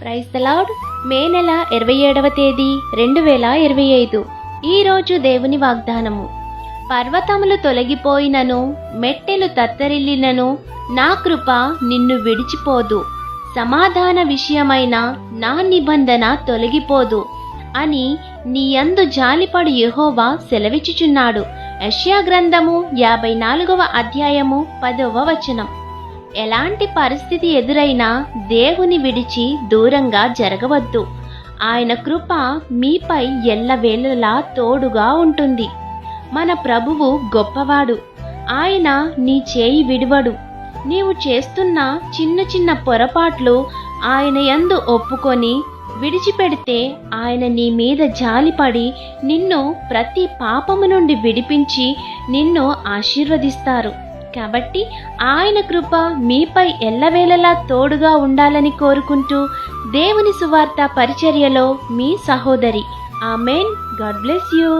Praise the lord. మే నెల 27వ తేదీ 2025. ఈరోజు దేవుని వాగ్దానము. పర్వతములు తొలగిపోయినను, మెట్టెలు తత్తరిల్లినను, నా కృప నిన్ను విడిచిపోదు, సమాధాన విషయమైన నా నిబంధన తొలగిపోదు అని నీయందు జాలిపడు యెహోవా సెలవిచ్చుచున్నాడు. యెషయా గ్రంథము 54వ అధ్యాయము 10వ వచనం. ఎలాంటి పరిస్థితి ఎదురైనా దేవుని విడిచి దూరంగా జరగవద్దు. ఆయన కృప మీపై ఎల్లవేళలా తోడుగా ఉంటుంది. మన ప్రభువు గొప్పవాడు. ఆయన నీ చేయి విడువడు. నీవు చేస్తున్న చిన్న చిన్న పొరపాట్లు ఆయన యందు ఒప్పుకొని విడిచిపెడితే ఆయన నీ మీద జాలిపడి నిన్ను ప్రతి పాపము నుండి విడిపించి నిన్ను ఆశీర్వదిస్తారు. కాబట్టి ఆయన కృప మీపై ఎల్లవేళలా తోడుగా ఉండాలని కోరుకుంటూ దేవుని సువార్త పరిచర్యలో మీ సహోదరి. ఆమెన్. God bless you.